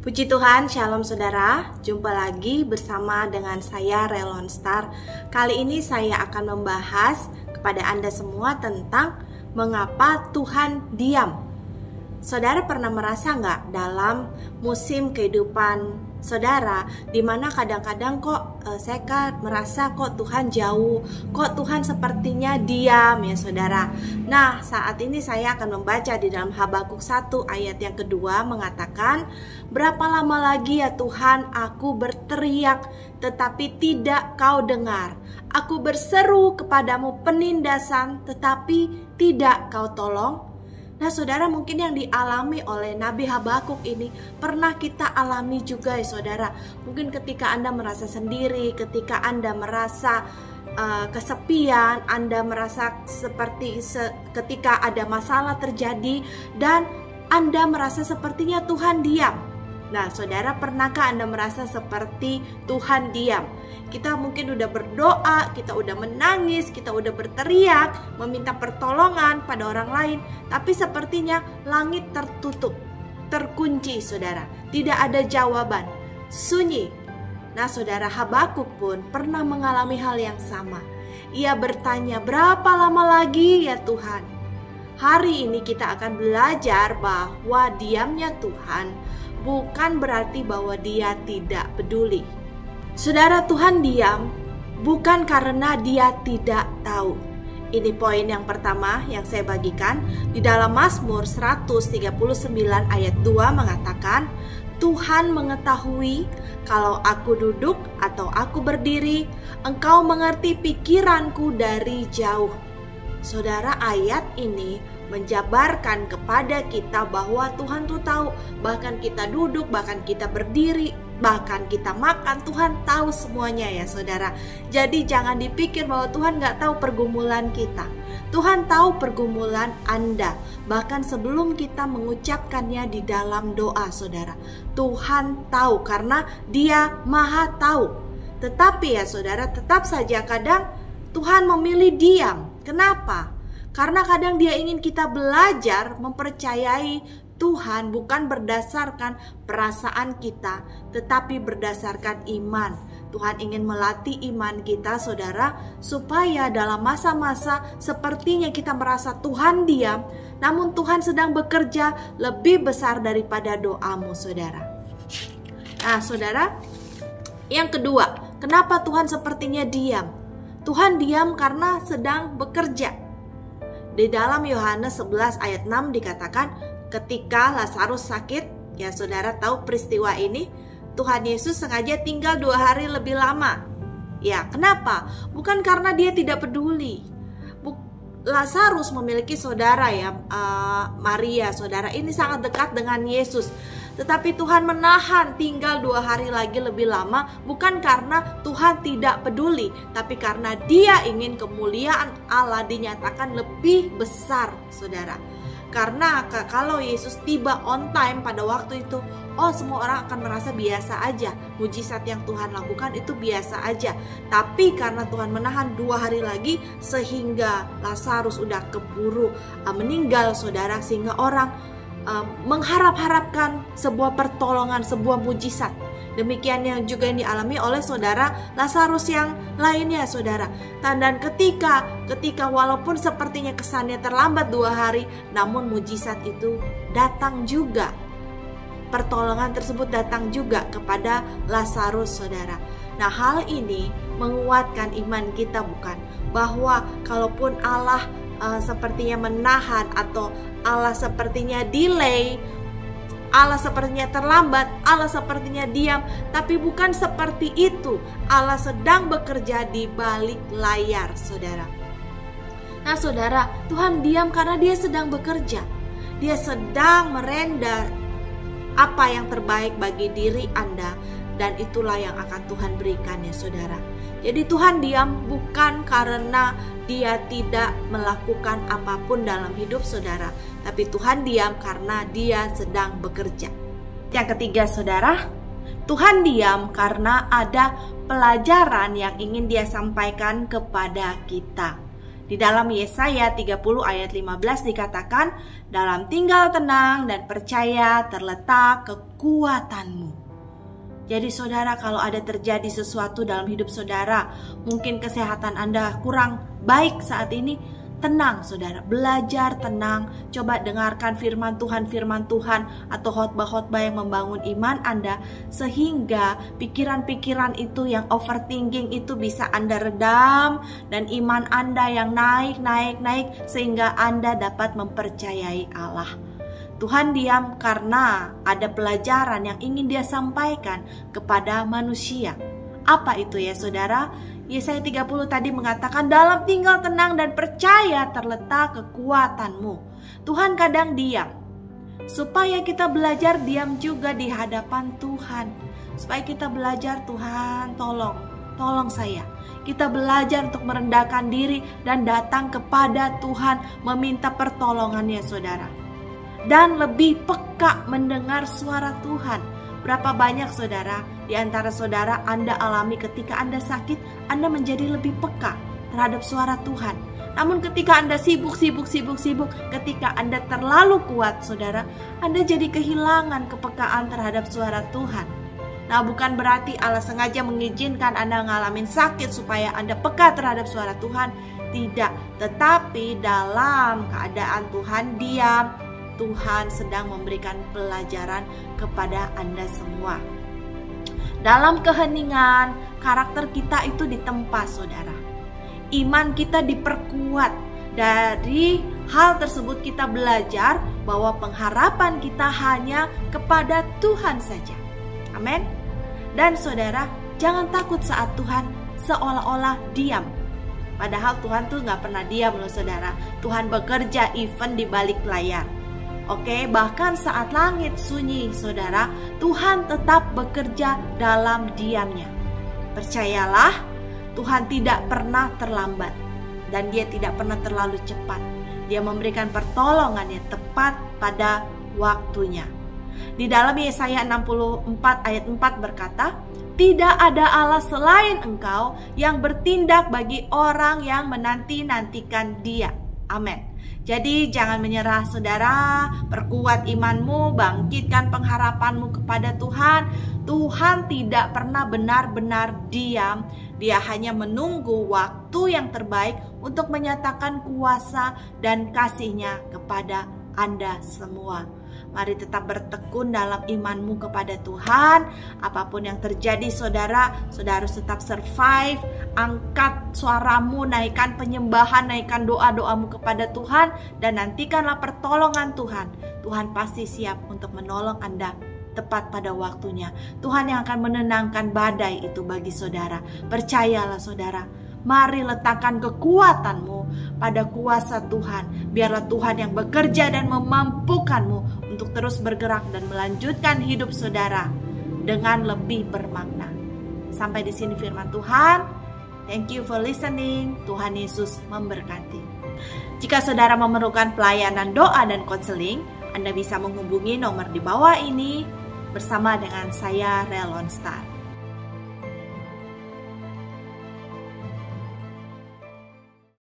Puji Tuhan, Shalom saudara. Jumpa lagi bersama dengan saya Relon Star. Kali ini saya akan membahas kepada Anda semua tentang mengapa Tuhan diam. Saudara pernah merasa nggak dalam musim kehidupan saudara, dimana kadang-kadang saya merasa Tuhan jauh, Tuhan sepertinya diam ya saudara. Nah, saat ini saya akan membaca di dalam Habakuk 1 ayat yang kedua mengatakan, berapa lama lagi ya Tuhan aku berteriak tetapi tidak kau dengar, aku berseru kepadamu penindasan tetapi tidak kau tolong. Nah saudara, mungkin yang dialami oleh Nabi Habakuk ini pernah kita alami juga ya saudara. Mungkin ketika Anda merasa sendiri, ketika Anda merasa kesepian, Anda merasa ketika ada masalah terjadi dan Anda merasa sepertinya Tuhan diam. Nah saudara, pernahkah Anda merasa seperti Tuhan diam? Kita mungkin udah berdoa, kita udah menangis, kita udah berteriak, meminta pertolongan pada orang lain, tapi sepertinya langit tertutup, terkunci saudara, tidak ada jawaban, sunyi. Nah saudara, Habakuk pun pernah mengalami hal yang sama. Ia bertanya, berapa lama lagi ya Tuhan? Hari ini kita akan belajar bahwa diamnya Tuhan bukan berarti bahwa Dia tidak peduli. Saudara, Tuhan diam bukan karena Dia tidak tahu. Ini poin yang pertama yang saya bagikan. Di dalam Mazmur 139 ayat 2 mengatakan, Tuhan mengetahui kalau aku duduk atau aku berdiri, Engkau mengerti pikiranku dari jauh. Saudara, ayat ini menjabarkan kepada kita bahwa Tuhan tuh tahu, bahkan kita duduk, bahkan kita berdiri, bahkan kita makan, Tuhan tahu semuanya ya saudara. Jadi jangan dipikir bahwa Tuhan gak tahu pergumulan kita. Tuhan tahu pergumulan Anda, bahkan sebelum kita mengucapkannya di dalam doa saudara. Tuhan tahu karena Dia Maha tahu. Tetapi ya saudara, tetap saja kadang Tuhan memilih diam. Kenapa? Karena kadang Dia ingin kita belajar mempercayai Tuhan bukan berdasarkan perasaan kita, tetapi berdasarkan iman. Tuhan ingin melatih iman kita saudara, supaya dalam masa-masa sepertinya kita merasa Tuhan diam, namun Tuhan sedang bekerja lebih besar daripada doamu saudara. Nah saudara, yang kedua, kenapa Tuhan sepertinya diam? Tuhan diam karena sedang bekerja. Di dalam Yohanes 11 ayat 6 dikatakan, ketika Lazarus sakit, ya saudara tahu peristiwa ini, Tuhan Yesus sengaja tinggal 2 hari lebih lama. Ya, kenapa? Bukan karena Dia tidak peduli. Lazarus memiliki saudara ya, Maria, saudara ini sangat dekat dengan Yesus. Tetapi Tuhan menahan tinggal 2 hari lagi lebih lama, bukan karena Tuhan tidak peduli, tapi karena Dia ingin kemuliaan Allah dinyatakan lebih besar saudara. Karena kalau Yesus tiba on time pada waktu itu, semua orang akan merasa biasa aja. Mujizat yang Tuhan lakukan itu biasa aja. Tapi karena Tuhan menahan 2 hari lagi, sehingga Lazarus udah keburu meninggal saudara, sehingga orang mengharap-harapkan sebuah pertolongan, sebuah mujizat. Demikian yang juga yang dialami oleh saudara Lazarus yang lainnya saudara. Dan ketika walaupun sepertinya kesannya terlambat 2 hari, namun mujizat itu datang juga. Pertolongan tersebut datang juga kepada Lazarus saudara. Nah, hal ini menguatkan iman kita bukan? Bahwa kalaupun Allah sepertinya menahan atau Allah sepertinya delay, Allah sepertinya terlambat, Allah sepertinya diam, tapi bukan seperti itu. Allah sedang bekerja di balik layar saudara. Nah saudara, Tuhan diam karena Dia sedang bekerja. Dia sedang merenda apa yang terbaik bagi diri Anda, dan itulah yang akan Tuhan berikan ya saudara. Jadi Tuhan diam bukan karena Dia tidak melakukan apapun dalam hidup saudara, tapi Tuhan diam karena Dia sedang bekerja. Yang ketiga saudara, Tuhan diam karena ada pelajaran yang ingin Dia sampaikan kepada kita. Di dalam Yesaya 30 ayat 15 dikatakan, dalam tinggal tenang dan percaya terletak kekuatanmu. Jadi saudara, kalau ada terjadi sesuatu dalam hidup saudara, mungkin kesehatan Anda kurang baik saat ini, tenang saudara, belajar tenang, coba dengarkan firman Tuhan atau khotbah-khotbah yang membangun iman Anda, sehingga pikiran-pikiran itu yang overthinking itu bisa Anda redam, dan iman Anda yang naik, sehingga Anda dapat mempercayai Allah. Tuhan diam karena ada pelajaran yang ingin Dia sampaikan kepada manusia. Apa itu ya saudara? Yesaya 30 tadi mengatakan, dalam tinggal tenang dan percaya terletak kekuatanmu. Tuhan kadang diam, supaya kita belajar diam juga di hadapan Tuhan. Supaya kita belajar, Tuhan tolong saya. Kita belajar untuk merendahkan diri dan datang kepada Tuhan, meminta pertolongannya saudara. Dan lebih peka mendengar suara Tuhan. Berapa banyak saudara, di antara saudara Anda alami ketika Anda sakit, Anda menjadi lebih peka terhadap suara Tuhan. Namun ketika Anda sibuk, ketika Anda terlalu kuat saudara, Anda jadi kehilangan kepekaan terhadap suara Tuhan. Nah, bukan berarti Allah sengaja mengizinkan Anda ngalamin sakit supaya Anda peka terhadap suara Tuhan. Tidak, tetapi dalam keadaan Tuhan diam, Tuhan sedang memberikan pelajaran kepada Anda semua. Dalam keheningan, karakter kita itu ditempa saudara. Iman kita diperkuat. Dari hal tersebut kita belajar bahwa pengharapan kita hanya kepada Tuhan saja. Amin. Dan saudara, jangan takut saat Tuhan seolah-olah diam. Padahal Tuhan tuh gak pernah diam loh saudara. Tuhan bekerja even di balik layar. Oke, bahkan saat langit sunyi saudara, Tuhan tetap bekerja dalam diamnya. Percayalah, Tuhan tidak pernah terlambat dan Dia tidak pernah terlalu cepat. Dia memberikan pertolongannya tepat pada waktunya. Di dalam Yesaya 64 ayat 4 berkata, tidak ada Allah selain Engkau yang bertindak bagi orang yang menanti-nantikan Dia. Amin. Jadi jangan menyerah saudara, perkuat imanmu, bangkitkan pengharapanmu kepada Tuhan. Tuhan tidak pernah benar-benar diam. Dia hanya menunggu waktu yang terbaik untuk menyatakan kuasa dan kasih-Nya kepada Anda semua. Mari tetap bertekun dalam imanmu kepada Tuhan. Apapun yang terjadi saudara harus tetap survive. Angkat suaramu, naikkan penyembahan, naikkan doa-doamu kepada Tuhan. Dan nantikanlah pertolongan Tuhan. Tuhan pasti siap untuk menolong Anda tepat pada waktunya. Tuhan yang akan menenangkan badai itu bagi saudara. Percayalah saudara. Mari letakkan kekuatanmu pada kuasa Tuhan. Biarlah Tuhan yang bekerja dan memampukanmu untuk terus bergerak dan melanjutkan hidup saudara dengan lebih bermakna. Sampai di sini firman Tuhan. Thank you for listening. Tuhan Yesus memberkati. Jika saudara memerlukan pelayanan doa dan konseling, Anda bisa menghubungi nomor di bawah ini bersama dengan saya, Relon Star.